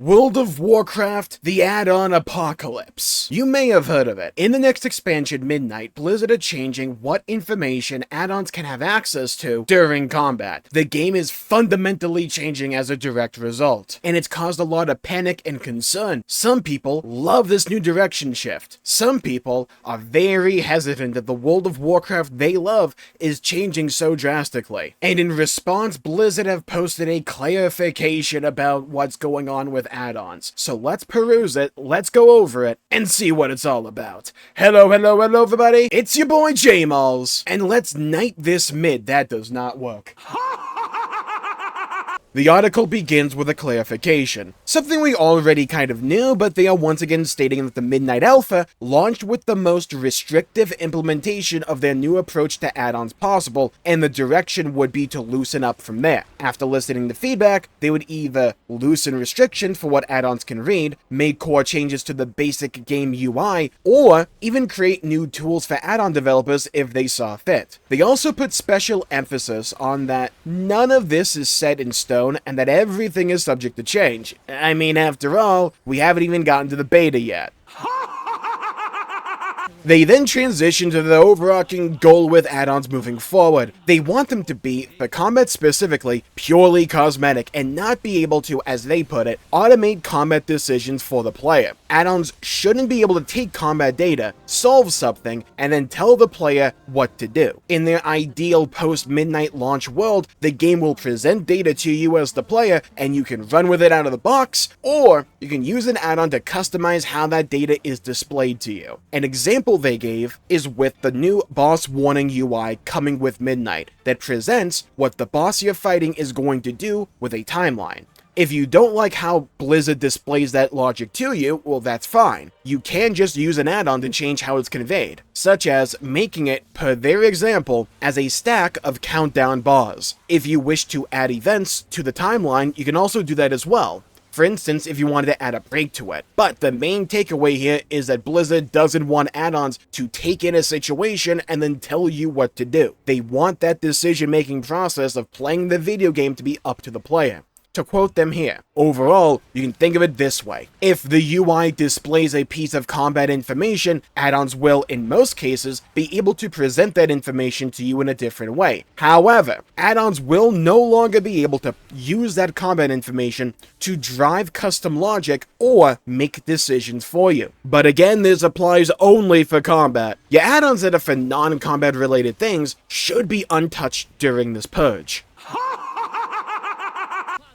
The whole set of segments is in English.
World of Warcraft, the add-on apocalypse. You may have heard of it. In the next expansion, Midnight, Blizzard are changing what information add-ons can have access to during combat. The game is fundamentally changing as a direct result, and it's caused a lot of panic and concern. Some people love this new direction shift. Some people are very hesitant that the World of Warcraft they love is changing so drastically. And in response, Blizzard have posted a clarification about what's going on with add-ons. So let's peruse it, let's go over it, and see what it's all about. Hello everybody, it's your boy Jmulls, and let's knight this mid. That does not work. The article begins with a clarification, something we already kind of knew, but they are once again stating that the Midnight Alpha launched with the most restrictive implementation of their new approach to add-ons possible, and the direction would be to loosen up from there. After listening to feedback, they would either loosen restrictions for what add-ons can read, make core changes to the basic game UI, or even create new tools for add-on developers if they saw fit. They also put special emphasis on that none of this is set in stone, and that everything is subject to change. I mean, after all, we haven't even gotten to the beta yet. They then transition to the overarching goal with add-ons moving forward. They want them to be, for combat specifically, purely cosmetic and not be able to, as they put it, automate combat decisions for the player. Add-ons shouldn't be able to take combat data, solve something, and then tell the player what to do. In their ideal post-Midnight launch world, the game will present data to you as the player, and you can run with it out of the box, or you can use an add-on to customize how that data is displayed to you. An example they gave is with the new boss warning UI coming with Midnight that presents what the boss you're fighting is going to do with a timeline. If you don't like how Blizzard displays that logic to you, well, that's fine. You can just use an add-on to change how it's conveyed, such as making it, per their example, as a stack of countdown bars. If you wish to add events to the timeline, you can also do that as well. For instance, if you wanted to add a break to it. But the main takeaway here is that Blizzard doesn't want add-ons to take in a situation and then tell you what to do. They want that decision-making process of playing the video game to be up to the player. To quote them here, overall, you can think of it this way. If the UI displays a piece of combat information, add-ons will, in most cases, be able to present that information to you in a different way. However, add-ons will no longer be able to use that combat information to drive custom logic or make decisions for you. But again, this applies only for combat. Your add-ons that are for non-combat related things should be untouched during this purge.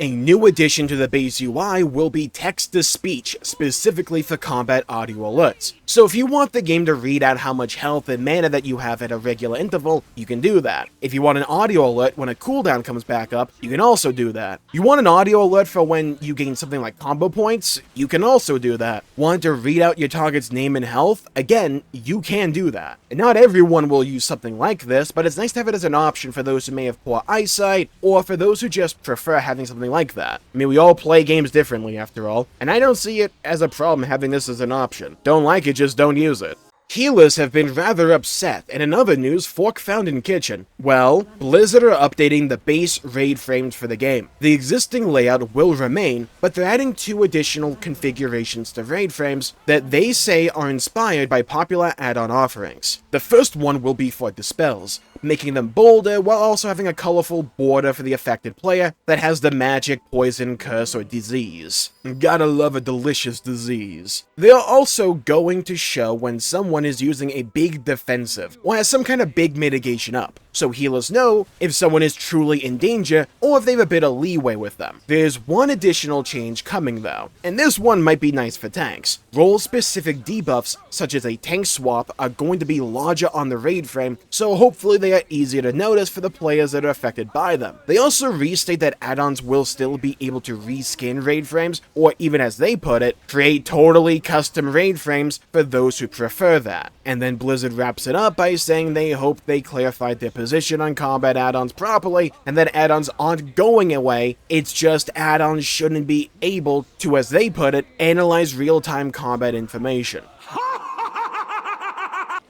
A new addition to the base UI will be text-to-speech, specifically for combat audio alerts. So if you want the game to read out how much health and mana that you have at a regular interval, you can do that. If you want an audio alert when a cooldown comes back up, you can also do that. You want an audio alert for when you gain something like combo points? You can also do that. Want to read out your target's name and health? Again, you can do that. And not everyone will use something like this, but it's nice to have it as an option for those who may have poor eyesight, or for those who just prefer having something like that. I mean, we all play games differently after all, and I don't see it as a problem having this as an option. Don't like it, just don't use it. Healers have been rather upset, and in other news, fork found in kitchen. Well, Blizzard are updating the base raid frames for the game. The existing layout will remain, but they're adding 2 additional configurations to raid frames that they say are inspired by popular add-on offerings. The first one will be for dispels, making them bolder while also having a colorful border for the affected player that has the magic, poison, curse, or disease. Gotta love a delicious disease. They are also going to show when someone is using a big defensive or has some kind of big mitigation up, so healers know if someone is truly in danger or if they have a bit of leeway with them. There's one additional change coming though, and this one might be nice for tanks. Role-specific debuffs, such as a tank swap, are going to be larger on the raid frame, so hopefully they are easier to notice for the players that are affected by them. They also restate that add-ons will still be able to reskin raid frames, or even as they put it, create totally custom raid frames for those who prefer that. And then Blizzard wraps it up by saying they hope they clarified their position on combat add-ons properly, and that add-ons aren't going away, it's just add-ons shouldn't be able to, as they put it, analyze real-time combat information.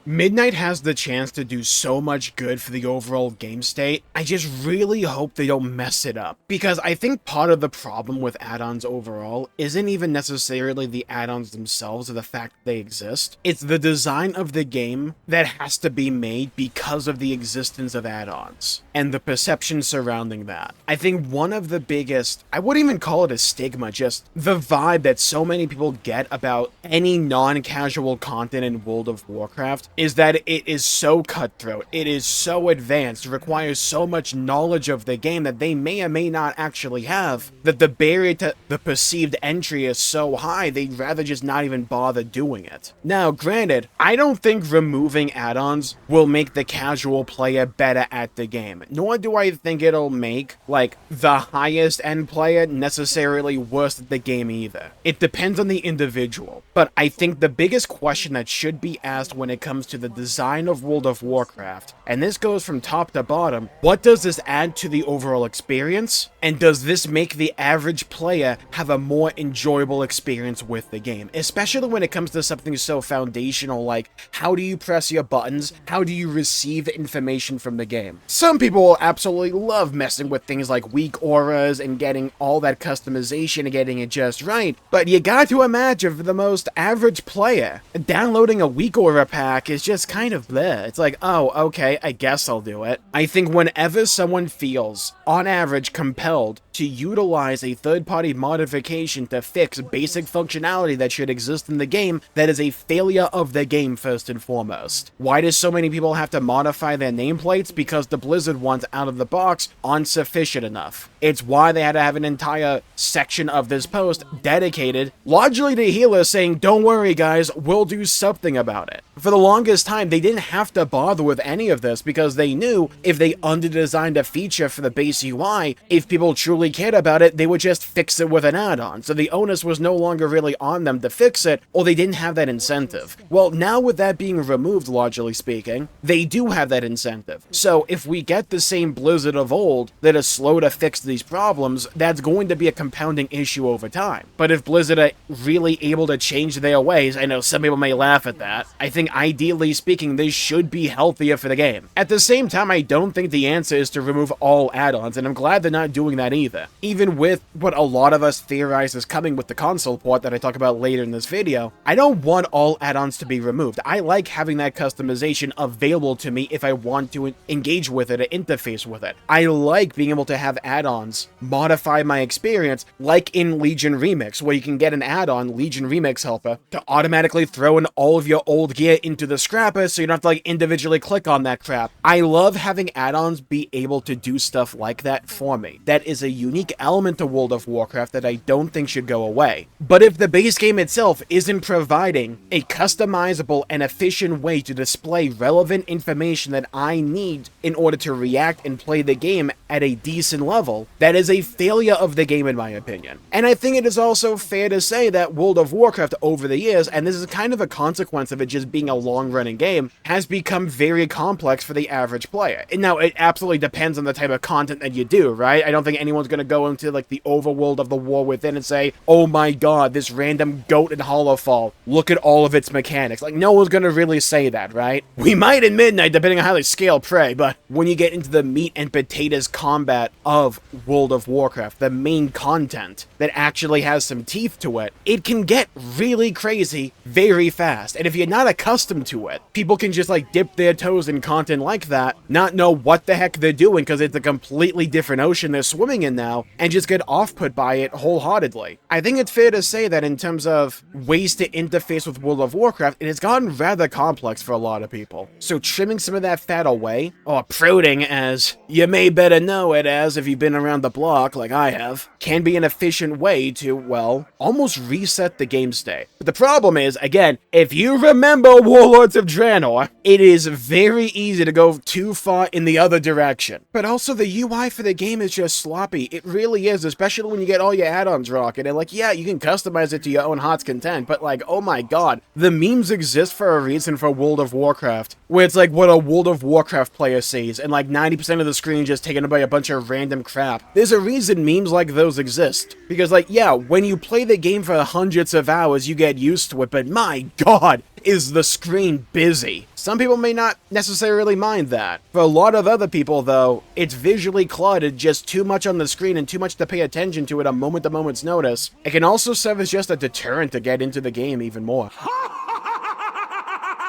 Midnight has the chance to do so much good for the overall game state. I just really hope they don't mess it up, because I think part of the problem with add-ons overall isn't even necessarily the add-ons themselves or the fact that they exist. It's the design of the game that has to be made because of the existence of add-ons and the perception surrounding that. I think one of the biggest, I wouldn't even call it a stigma, just the vibe that so many people get about any non-casual content in World of Warcraft is that it is so cutthroat, it is so advanced, requires so much knowledge of the game that they may or may not actually have, that the barrier to the perceived entry is so high, they'd rather just not even bother doing it. Now, granted, I don't think removing add-ons will make the casual player better at the game, nor do I think it'll make, like, the highest end player necessarily worse at the game either. It depends on the individual, but I think the biggest question that should be asked when it comes to the design of World of Warcraft, and this goes from top to bottom, what does this add to the overall experience? And does this make the average player have a more enjoyable experience with the game? Especially when it comes to something so foundational like, how do you press your buttons? How do you receive information from the game? Some people will absolutely love messing with things like weak auras and getting all that customization and getting it just right, but you got to imagine for the most average player, downloading a weak aura pack is just kind of bleh. It's like, oh, okay, I guess I'll do it. I think whenever someone feels, on average, compelled to utilize a third-party modification to fix basic functionality that should exist in the game, that is a failure of the game first and foremost. Why do so many people have to modify their nameplates? Because the Blizzard ones out of the box aren't sufficient enough. It's why they had to have an entire section of this post dedicated largely to healers saying, don't worry guys, we'll do something about it. For the longest time, they didn't have to bother with any of this because they knew if they under-designed a feature for the base UI, if people truly cared about it, they would just fix it with an add-on. So the onus was no longer really on them to fix it, or they didn't have that incentive. Well, now with that being removed, largely speaking, they do have that incentive. So if we get the same Blizzard of old that is slow to fix these problems, that's going to be a compounding issue over time. But if Blizzard are really able to change their ways, I know some people may laugh at that, I think ideally speaking, this should be healthier for the game. At the same time, I don't think the answer is to remove all add-ons, and I'm glad they're not doing that either. Even with what a lot of us theorize is coming with the console port that I talk about later in this video, I don't want all add-ons to be removed. I like having that customization available to me if I want to engage with it or interface with it. I like being able to have add-ons modify my experience, like in Legion Remix, where you can get an add-on, Legion Remix Helper, to automatically throw in all of your old gear into the scrapper so you don't have to like individually click on that crap. I love having add-ons be able to do stuff like that for me. That is a unique element to World of Warcraft that I don't think should go away. But if the base game itself isn't providing a customizable and efficient way to display relevant information that I need in order to react and play the game at a decent level, that is a failure of the game in my opinion. And I think it is also fair to say that World of Warcraft over the years, and this is kind of a consequence of it just being a long-running game, has become very complex for the average player. And now, it absolutely depends on the type of content that you do, right? I don't think anyone's going to go into like the overworld of the War Within and say, oh my god, this random goat in Hollowfall, look at all of its mechanics. Like, no one's going to really say that, right? We might in Midnight, depending on how they scale Prey, but when you get into the meat and potatoes combat of World of Warcraft, the main content that actually has some teeth to it, it can get really crazy very fast. And if you're not accustomed to it, people can just like dip their toes in content like that, not know what the heck they're doing because it's a completely different ocean they're swimming in now, and just get off-put by it wholeheartedly. I think it's fair to say that in terms of ways to interface with World of Warcraft, it has gotten rather complex for a lot of people. So trimming some of that fat away, or pruning as you may better know it as if you've been around the block like I have, can be an efficient way to, well, almost reset the game state. But the problem is, again, if you remember Warlords of Draenor, it is very easy to go too far in the other direction. But also the UI for the game is just sloppy. It really is, especially when you get all your add-ons rocking. And like, yeah, you can customize it to your own heart's content, but like, oh my god, the memes exist for a reason for World of Warcraft, where it's like what a World of Warcraft player sees, and like 90% of the screen just taken up by a bunch of random crap. There's a reason memes like those exist. Because like, yeah, when you play the game for hundreds of hours, you get used to it, but my god, is the screen busy. Some people may not necessarily mind that. For a lot of other people, though, it's visually cluttered, just too much on the screen and too much to pay attention to at a moment-to-moment's notice. It can also serve as just a deterrent to get into the game even more.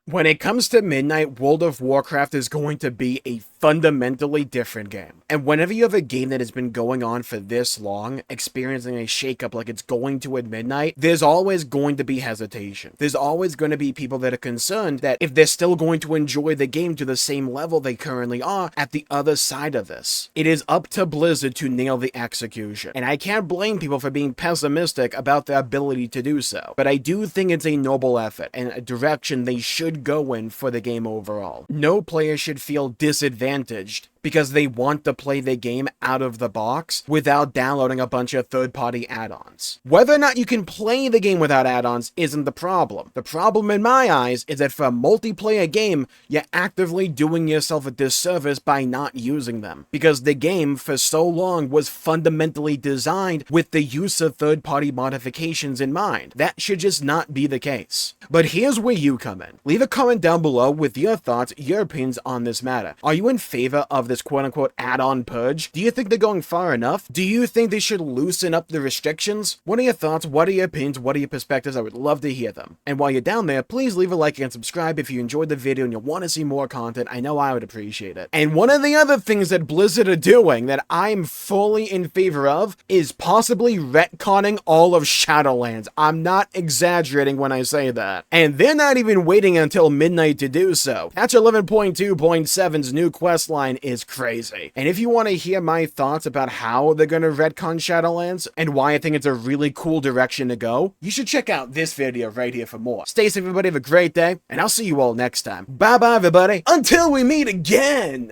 When it comes to Midnight, World of Warcraft is going to be a fundamentally different game. And whenever you have a game that has been going on for this long, experiencing a shakeup like it's going to at Midnight, there's always going to be hesitation. There's always going to be people that are concerned that if they're still going to enjoy the game to the same level they currently are at the other side of this. It is up to Blizzard to nail the execution. And I can't blame people for being pessimistic about their ability to do so. But I do think it's a noble effort and a direction they should go in for the game overall. No player should feel disadvantaged because they want to play the game out of the box without downloading a bunch of third-party add-ons. Whether or not you can play the game without add-ons isn't the problem. The problem in my eyes is that for a multiplayer game, you're actively doing yourself a disservice by not using them, because the game for so long was fundamentally designed with the use of third-party modifications in mind. That should just not be the case. But here's where you come in. Leave a comment down below with your thoughts, your opinions on this matter. Are you in favor of this quote-unquote add-on purge? Do you think they're going far enough? Do you think they should loosen up the restrictions? What are your thoughts? What are your opinions? What are your perspectives? I would love to hear them. And while you're down there, please leave a like and subscribe if you enjoyed the video and you want to see more content. I know I would appreciate it. And one of the other things that Blizzard are doing that I'm fully in favor of is possibly retconning all of Shadowlands. I'm not exaggerating when I say that. And they're not even waiting until Midnight to do so. Patch 11.2.7's new questline is crazy. And if you want to hear my thoughts about how they're going to retcon Shadowlands and why I think it's a really cool direction to go, you should check out this video right here for more. Stay safe, everybody. Have a great day, and I'll see you all next time. Bye-bye, everybody. Until we meet again!